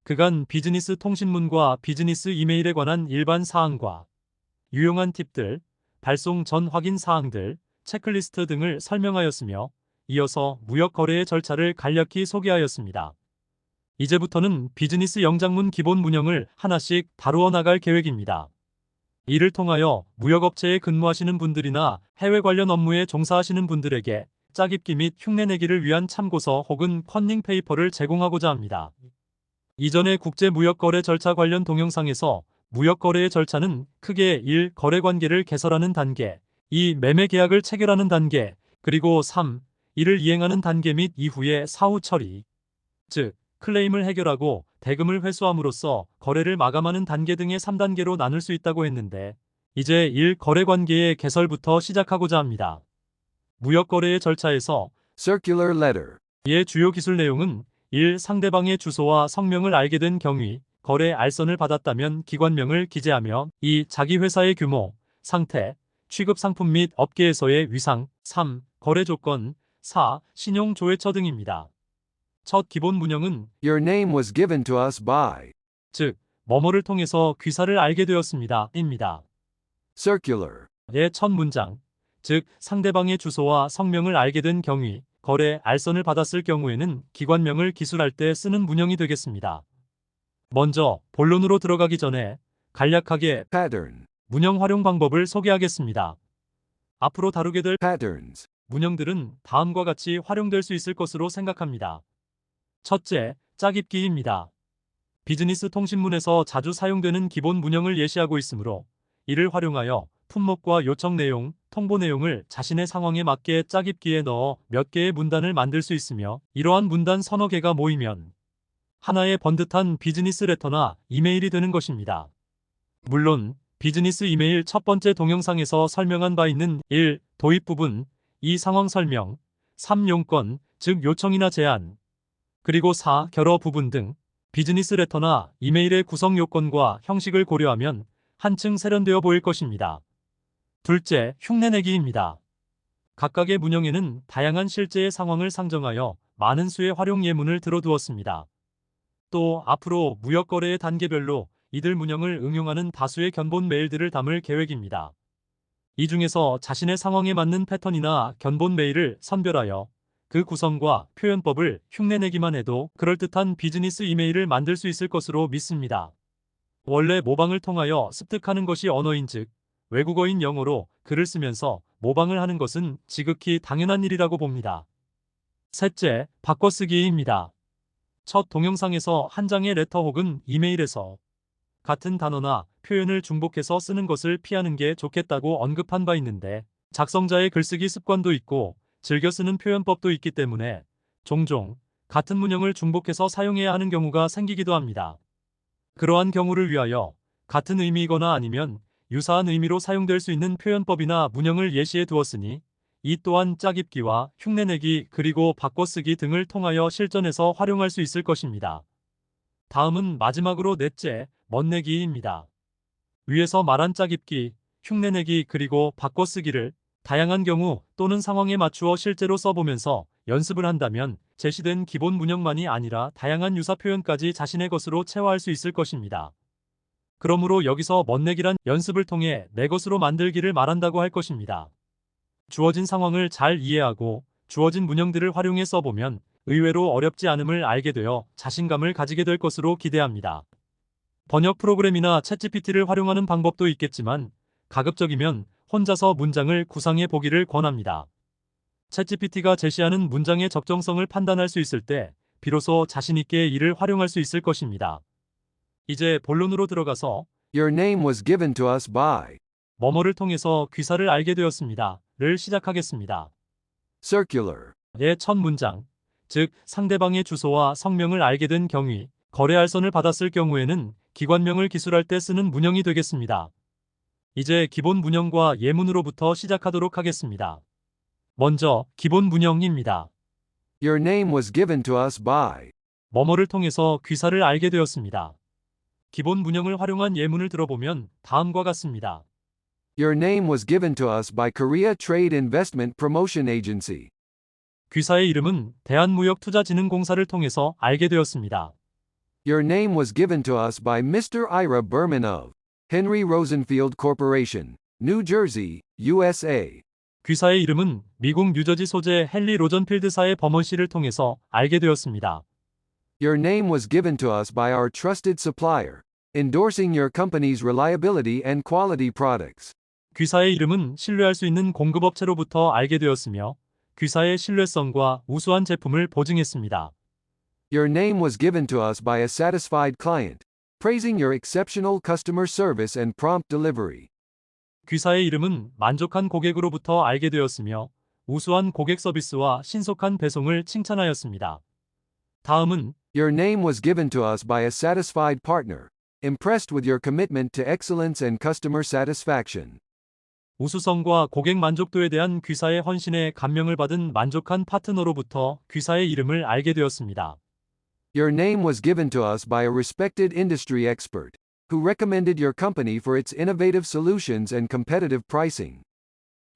그간 비즈니스 통신문과 비즈니스 이메일에 관한 일반 사항과 유용한 팁들, 발송 전 확인 사항들, 체크리스트 등을 설명하였으며 이어서 무역 거래의 절차를 간략히 소개하였습니다. 이제부터는 비즈니스 영장문 기본 문형을 하나씩 다루어 나갈 계획입니다. 이를 통하여 무역업체에 근무하시는 분들이나 해외 관련 업무에 종사하시는 분들에게 짜깁기 및 흉내내기를 위한 참고서 혹은 컨닝 페이퍼를 제공하고자 합니다. 이전의 국제무역거래 절차 관련 동영상에서 무역거래의 절차는 크게 1. 거래관계를 개설하는 단계, 2. 매매계약을 체결하는 단계, 그리고 3. 이를 이행하는 단계 및 이후의 사후 처리, 즉 클레임을 해결하고 대금을 회수함으로써 거래를 마감하는 단계 등의 3단계로 나눌 수 있다고 했는데 이제 1. 거래관계의 개설부터 시작하고자 합니다. 무역거래의 절차에서 Circular letter. 이의 주요 기술 내용은 1. 상대방의 주소와 성명을 알게 된 경위, 거래 알선을 받았다면 기관명을 기재하며 2. 자기 회사의 규모, 상태, 취급 상품 및 업계에서의 위상, 3. 거래 조건, 4. 신용 조회처 등입니다. 첫 기본 문형은 Your name was given to us by. 즉, 뭐뭐를 통해서 귀사를 알게 되었습니다. 입니다. Circular. 의 첫 문장, 즉 상대방의 주소와 성명을 알게 된 경위, 거래 알선을 받았을 경우에는 기관명을 기술할 때 쓰는 문형이 되겠습니다. 먼저 본론으로 들어가기 전에 간략하게 Pattern. 문형 활용 방법을 소개하겠습니다. 앞으로 다루게 될 Patterns. 문형들은 다음과 같이 활용될 수 있을 것으로 생각합니다. 첫째, 짜깁기입니다. 비즈니스 통신문에서 자주 사용되는 기본 문형을 예시하고 있으므로 이를 활용하여 품목과 요청 내용, 통보 내용을 자신의 상황에 맞게 짜깁기에 넣어 몇 개의 문단을 만들 수 있으며 이러한 문단 서너 개가 모이면 하나의 번듯한 비즈니스 레터나 이메일이 되는 것입니다. 물론 비즈니스 이메일 첫 번째 동영상에서 설명한 바 있는 1. 도입 부분, 2. 상황 설명, 3. 용건, 즉 요청이나 제안, 그리고 4. 결어 부분 등 비즈니스 레터나 이메일의 구성 요건과 형식을 고려하면 한층 세련되어 보일 것입니다. 둘째, 흉내내기입니다. 각각의 문형에는 다양한 실제의 상황을 상정하여 많은 수의 활용 예문을 들어두었습니다. 또 앞으로 무역거래의 단계별로 이들 문형을 응용하는 다수의 견본 메일들을 담을 계획입니다. 이 중에서 자신의 상황에 맞는 패턴이나 견본 메일을 선별하여 그 구성과 표현법을 흉내내기만 해도 그럴듯한 비즈니스 이메일을 만들 수 있을 것으로 믿습니다. 원래 모방을 통하여 습득하는 것이 언어인즉 외국어인 영어로 글을 쓰면서 모방을 하는 것은 지극히 당연한 일이라고 봅니다. 셋째, 바꿔쓰기입니다. 첫 동영상에서 한 장의 레터 혹은 이메일에서 같은 단어나 표현을 중복해서 쓰는 것을 피하는 게 좋겠다고 언급한 바 있는데 작성자의 글쓰기 습관도 있고 즐겨 쓰는 표현법도 있기 때문에 종종 같은 문형을 중복해서 사용해야 하는 경우가 생기기도 합니다. 그러한 경우를 위하여 같은 의미이거나 아니면 유사한 의미로 사용될 수 있는 표현법이나 문형을 예시해 두었으니 이 또한 짜깁기와 흉내내기 그리고 바꿔쓰기 등을 통하여 실전에서 활용할 수 있을 것입니다. 다음은 마지막으로 넷째, 멋내기입니다. 위에서 말한 짜깁기, 흉내내기 그리고 바꿔쓰기를 다양한 경우 또는 상황에 맞추어 실제로 써보면서 연습을 한다면 제시된 기본 문형만이 아니라 다양한 유사 표현까지 자신의 것으로 체화할 수 있을 것입니다. 그러므로 여기서 멋내기란 연습을 통해 내 것으로 만들기를 말한다고 할 것입니다. 주어진 상황을 잘 이해하고 주어진 문형들을 활용해 써보면 의외로 어렵지 않음을 알게 되어 자신감을 가지게 될 것으로 기대합니다. 번역 프로그램이나 챗GPT를 활용하는 방법도 있겠지만 가급적이면 혼자서 문장을 구상해 보기를 권합니다. 챗GPT가 제시하는 문장의 적정성을 판단할 수 있을 때 비로소 자신있게 이를 활용할 수 있을 것입니다. 이제 본론으로 들어가서 Your name was given to us by. 뭐뭐를 통해서 귀사를 알게 되었습니다. 를 시작하겠습니다. Circular. 의 첫 문장, 즉 상대방의 주소와 성명을 알게 된 경위, 거래 알선을 받았을 경우에는 기관명을 기술할 때 쓰는 문형이 되겠습니다. 이제 기본 문형과 예문으로부터 시작하도록 하겠습니다. 먼저 기본 문형입니다. Your name was given to us by. 뭐뭐를 통해서 귀사를 알게 되었습니다. 기본 문형을 활용한 예문을 들어보면 다음과 같습니다. Your name was given to us by Korea Trade Investment Promotion Agency. 귀사의 이름은 대한무역투자진흥공사를 통해서 알게 되었습니다. Your name was given to us by Mr. Ira Berman of Henry Rosenfield Corporation, New Jersey, USA. 귀사의 이름은 미국 뉴저지 소재 헨리 로전필드사의 버먼 씨를 통해서 알게 되었습니다. Your name was given to us by our trusted supplier, endorsing your company's reliability and quality products. 귀사의 이름은 신뢰할 수 있는 공급업체로부터 알게 되었으며 귀사의 신뢰성과 우수한 제품을 보증했습니다. Your name was given to us by a satisfied client, praising your exceptional customer service and prompt delivery. 귀사의 이름은 만족한 고객으로부터 알게 되었으며 우수한 고객 서비스와 신속한 배송을 칭찬하였습니다. 다음은 Your name was given to us by a satisfied partner, impressed with your commitment to excellence and customer satisfaction. 우수성과 고객 만족도에 대한 귀사의 헌신에 감명을 받은 만족한 파트너로부터 귀사의 이름을 알게 되었습니다. Your name was given to us by a respected industry expert, who recommended your company for its innovative solutions and competitive pricing.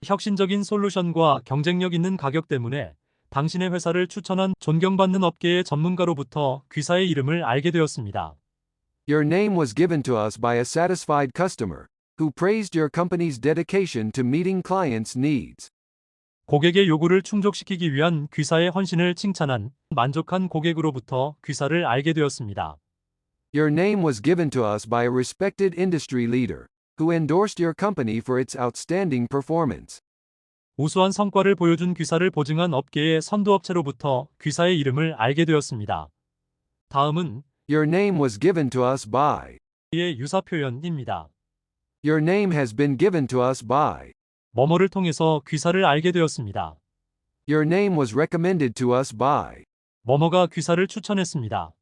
혁신적인 솔루션과 경쟁력 있는 가격 때문에 당신의 회사를 추천한 존경받는 업계의 전문가로부터 귀사의 이름을 알게 되었습니다. Your name was given to us by a satisfied customer, who praised your company's dedication to meeting clients' needs. 고객의 요구를 충족시키기 위한 귀사의 헌신을 칭찬한 만족한 고객으로부터 귀사를 알게 되었습니다. Your name was given to us by a respected industry leader, who endorsed your company for its outstanding performance. 우수한 성과를 보여준 귀사를 보증한 업계의 선도업체로부터 귀사의 이름을 알게 되었습니다. 다음은 Your name was given to us by. 의 유사 표현입니다. Your name has been given to us by. 뭐뭐를 통해서 귀사를 알게 되었습니다. Your name was recommended to us by. 뭐뭐가 귀사를 추천했습니다.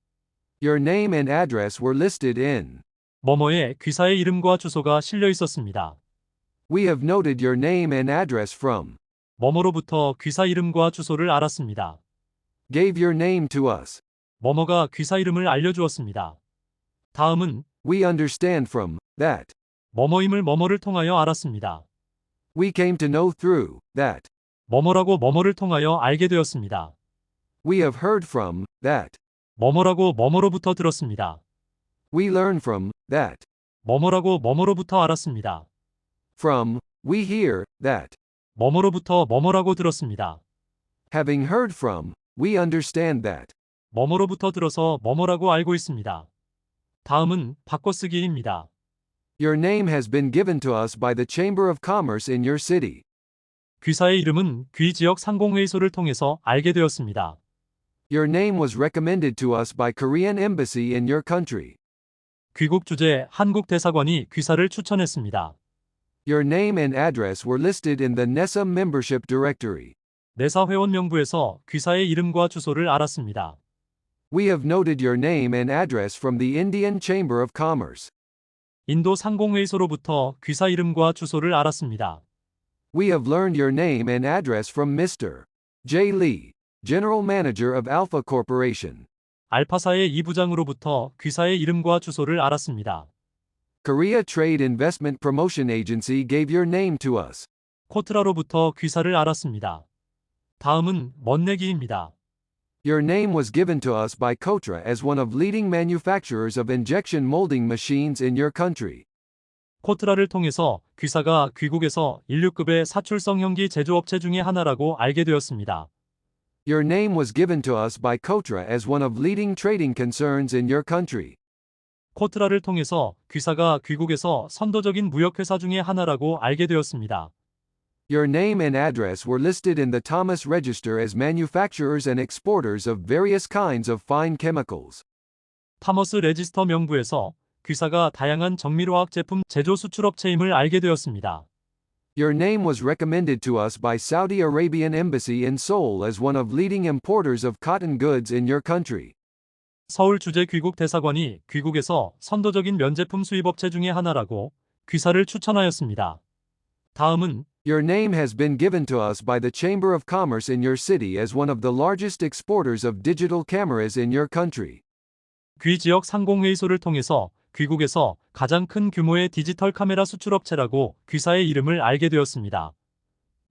Your name and address were listed in. 뭐뭐에 귀사의 이름과 주소가 실려 있었습니다. We have noted your name and address from. 뭐뭐로부터 귀사 이름과 주소를 알았습니다. Gave your name to us. 뭐뭐가 귀사 이름을 알려주었습니다. 다음은 We understand from. That. 뭐뭐임을 뭐뭐를 통하여 알았습니다. We came to know through. That. 뭐뭐라고 뭐뭐를 통하여 알게 되었습니다. We have heard from. That. 뭐뭐라고 뭐뭐로부터 들었습니다. We learn from. That. 뭐뭐라고 뭐뭐로부터 알았습니다. From. We hear. That. 뭐뭐로부터 뭐뭐라고 들었습니다. Having heard from. We understand that. 뭐뭐로부터 들어서 뭐뭐라고 알고 있습니다. 다음은 바꿔쓰기입니다. Your name has been given to us by the Chamber of Commerce in your city. 귀사의 이름은 귀 지역 상공회의소를 통해서 알게 되었습니다. Your name was recommended to us by Korean Embassy in your country. 귀국 주재 한국 대사관이 귀사를 추천했습니다. Your name and address were listed in the NESA membership directory. 내사 회원 명부에서 귀사의 이름과 주소를 알았습니다. We have noted your name and address from the Indian Chamber of Commerce. 인도 상공회의소로부터 귀사 이름과 주소를 알았습니다. We have learned your name and address from Mr. J. Lee, General Manager of Alpha Corporation. 알파사의 이 부장으로부터 귀사의 이름과 주소를 알았습니다. Korea Trade Investment Promotion Agency gave your name to us. 코트라로부터 귀사를 알았습니다. 다음은 멋내기입니다. Your name was given to us by Kotra as one of leading manufacturers of injection molding machines in your country. 코트라를 통해서 귀사가 귀국에서 인류급의 사출성 형기 제조업체 중의 하나라고 알게 되었습니다. Your name was given to us by Kotra as one of leading trading concerns in your country. 코트라를 통해서 귀사가 귀국에서 선도적인 무역회사 중의 하나라고 알게 되었습니다. Your name and address were listed in the Thomas Register as manufacturers and exporters of various kinds of fine chemicals. 타머스 레지스터 명부에서 귀사가 다양한 정밀화학 제품 제조 수출업체임을 알게 되었습니다. Your name was recommended to us by Saudi Arabian Embassy in Seoul as one of leading importers of cotton goods in your country. 서울 주재 귀국 대사관이 귀국에서 선도적인 면제품 수입업체 중의 하나라고 귀사를 추천하였습니다. 다음은 Your name has been given to us by the Chamber of Commerce in your city as one of the largest exporters of digital cameras in your country. 귀 지역 상공회의소를 통해서 귀국에서 가장 큰 규모의 디지털 카메라 수출업체라고 귀사의 이름을 알게 되었습니다.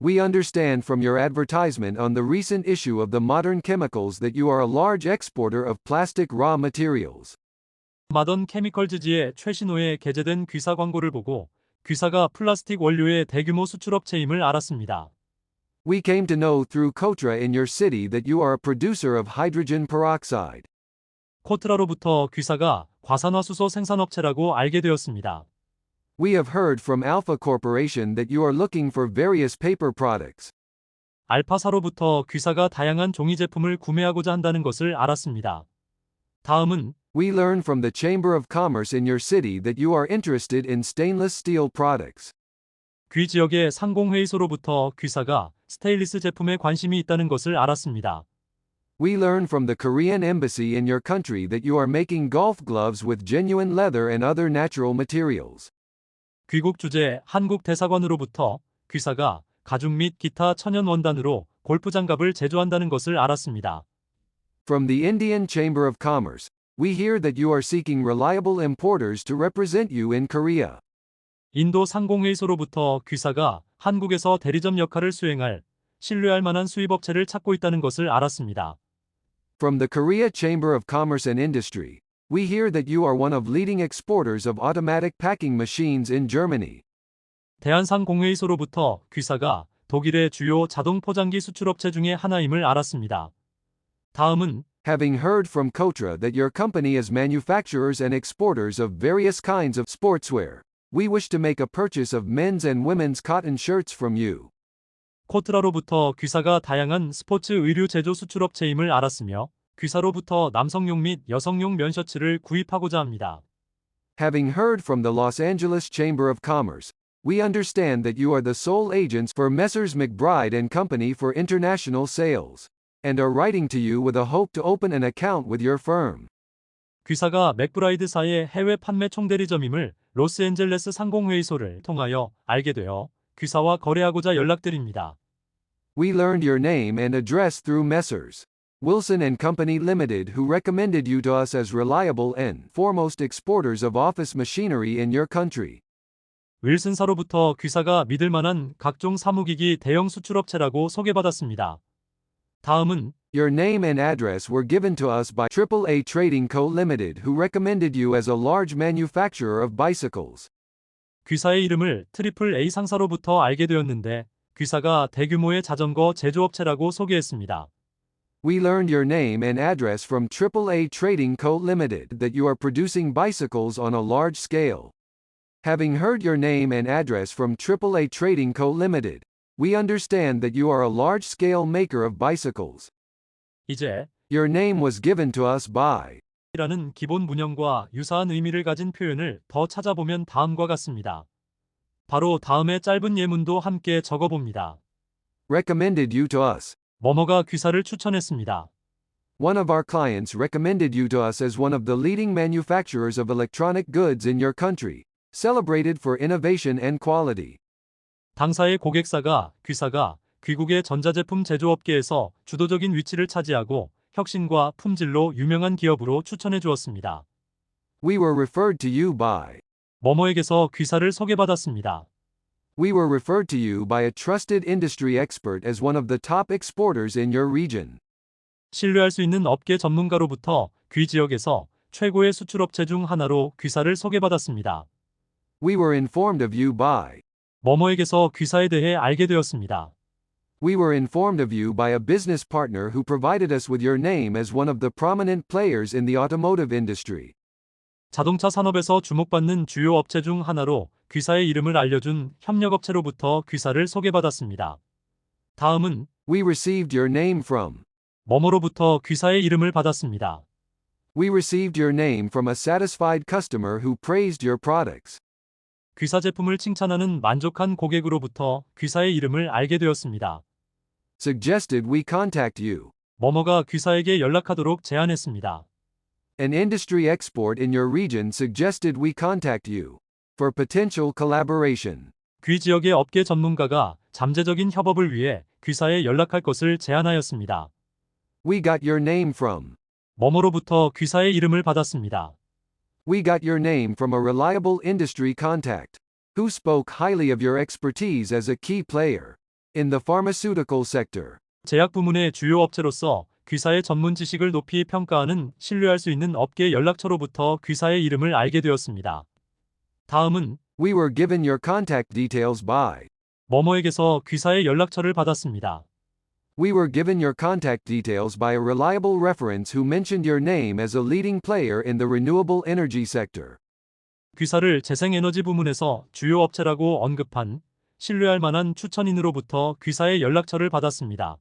We understand from your advertisement on the recent issue of the Modern Chemicals that you are a large exporter of plastic raw materials. 마던 케미컬즈지의 최신호에 게재된 귀사 광고를 보고 귀사가 플라스틱 원료의 대규모 수출업체임을 알았습니다. We came to know through Kotra in your city that you are a producer of hydrogen peroxide. 코트라로부터 귀사가 과산화수소 생산업체라고 알게 되었습니다. We have heard from Alpha Corporation that you are looking for various paper products. 알파사로부터 귀사가 다양한 종이 제품을 구매하고자 한다는 것을 알았습니다. 다음은 We learn from the Chamber of Commerce in your city that you are interested in stainless steel products. 귀 지역의 상공회의소로부터 귀사가 스테인리스 제품에 관심이 있다는 것을 알았습니다. We learn from the Korean embassy in your country that you are making golf gloves with genuine leather and other natural materials. 귀국 주재 한국 대사관으로부터 귀사가 가죽 및 기타 천연 원단으로 골프 장갑을 제조한다는 것을 알았습니다. From the Indian Chamber of Commerce, we hear that you are seeking reliable importers to represent you in Korea. 인도 상공회의소로부터 귀사가 한국에서 대리점 역할을 수행할 신뢰할 만한 수입업체를 찾고 있다는 것을 알았습니다. From the Korea Chamber of Commerce and Industry, we hear that you are one of leading exporters of automatic packing machines in Germany. 대한상공회의소로부터 귀사가 독일의 주요 자동 포장기 수출업체 중에 하나임을 알았습니다. 다음은 Having heard from Kotra that your company is manufacturers and exporters of various kinds of sportswear, we wish to make a purchase of men's and women's cotton shirts from you. 코트라로부터 귀사가 다양한 스포츠 의류 제조 수출업체임을 알았으며 귀사로부터 남성용 및 여성용 면셔츠를 구입하고자 합니다. Having heard from the Los Angeles Chamber of Commerce, we understand that you are the sole agents for Messrs. McBride and Company for international sales, and are writing to you with a hope to open an account with your firm. 귀사가 맥브라이드사의 해외 판매 총대리점임을 로스앤젤레스 상공회의소를 통하여 알게 되어 귀사와 거래하고자 연락드립니다. We learned your name and address through Messrs. Wilson and Company Limited, who recommended you to us as reliable and foremost exporters of office machinery in your country. 윌슨사로부터 귀사가 믿을 만한 각종 사무기기 대형 수출업체라고 소개받았습니다. 다음은 Your name and address were given to us by AAA Trading Co. Limited, who recommended you as a large manufacturer of bicycles. 귀사의 이름을 트리플 A 상사로부터 알게 되었는데 귀사가 대규모의 자전거 제조업체라고 소개했습니다. We learned your name and address from AAA Trading Co. Limited that you are producing bicycles on a large scale. Having heard your name and address from AAA Trading Co. Limited, we understand that you are a large-scale maker of bicycles. 이제 Your name was given to us by. 라는 기본 문형과 유사한 의미를 가진 표현을 더 찾아보면 다음과 같습니다. 바로 다음의 짧은 예문도 함께 적어봅니다. Recommended you to us. 뭐뭐가 귀사를 추천했습니다. One of our clients recommended you to us as one of the leading manufacturers of electronic goods in your country, celebrated for innovation and quality. 당사의 고객사가 귀사가 귀국의 전자제품 제조업계에서 주도적인 위치를 차지하고 혁신과 품질로 유명한 기업으로 추천해 주었습니다. We were referred to you by. 뭐뭐에게서 귀사를 소개받았습니다. We were referred to you by a trusted industry expert as one of the top exporters in your region. 신뢰할 수 있는 업계 전문가로부터 귀 지역에서 최고의 수출업체 중 하나로 귀사를 소개받았습니다. We were informed of you by. 뭐뭐에게서 귀사에 대해 알게 되었습니다. We were informed of you by a business partner who provided us with your name as one of the prominent players in the automotive industry. 자동차 산업에서 주목받는 주요 업체 중 하나로 귀사의 이름을 알려준 협력업체로부터 귀사를 소개받았습니다. 다음은 We received your name from. 뭐뭐로부터 귀사의 이름을 받았습니다. We received your name from a satisfied customer who praised your products. 귀사 제품을 칭찬하는 만족한 고객으로부터 귀사의 이름을 알게 되었습니다. Suggested we contact you. 뭐뭐가 귀사에게 연락하도록 제안했습니다. An industry expert in your region suggested we contact you for potential collaboration. 귀 지역의 업계 전문가가 잠재적인 협업을 위해 귀사에 연락할 것을 제안하였습니다. We got your name from. 뭐뭐로부터 귀사의 이름을 받았습니다. We got your name from a reliable industry contact who spoke highly of your expertise as a key player in the pharmaceutical sector. 제약 부문의 주요 업체로서 귀사의 전문 지식을 높이 평가하는 신뢰할 수 있는 업계 연락처로부터 귀사의 이름을 알게 되었습니다. 다음은 We were given your contact details by. 뭐뭐에게서 귀사의 연락처를 받았습니다. We were given your contact details by a reliable reference who mentioned your name as a leading player in the renewable energy sector. 귀사를 재생에너지 부문에서 주요 업체라고 언급한 신뢰할 만한 추천인으로부터 귀사의 연락처를 받았습니다.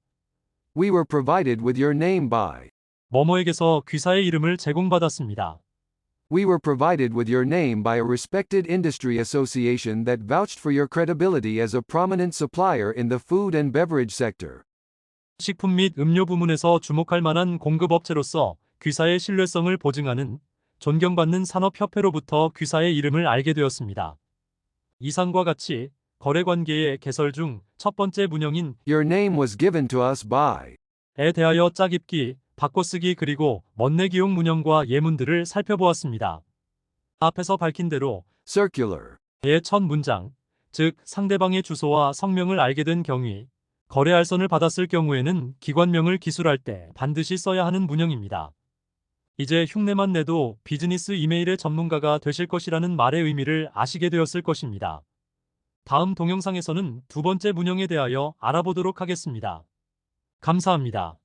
We were provided with your name by. 뭐뭐에게서 귀사의 이름을 제공받았습니다. We were provided with your name by a respected industry association that vouched for your credibility as a prominent supplier in the food and beverage sector. 식품 및 음료 부문에서 주목할 만한 공급업체로서 귀사의 신뢰성을 보증하는 존경받는 산업협회로부터 귀사의 이름을 알게 되었습니다. 이상과 같이 거래관계의 개설 중 첫 번째 문형인 Your name was given to us by. 에 대하여 짝입기, 바꿔쓰기 그리고 먼내기용 문형과 예문들을 살펴보았습니다. 앞에서 밝힌 대로 Circular. 의 첫 문장, 즉 상대방의 주소와 성명을 알게 된 경위, 거래 알선을 받았을 경우에는 기관명을 기술할 때 반드시 써야 하는 문형입니다. 이제 흉내만 내도 비즈니스 이메일의 전문가가 되실 것이라는 말의 의미를 아시게 되었을 것입니다. 다음 동영상에서는 두 번째 문형에 대하여 알아보도록 하겠습니다. 감사합니다.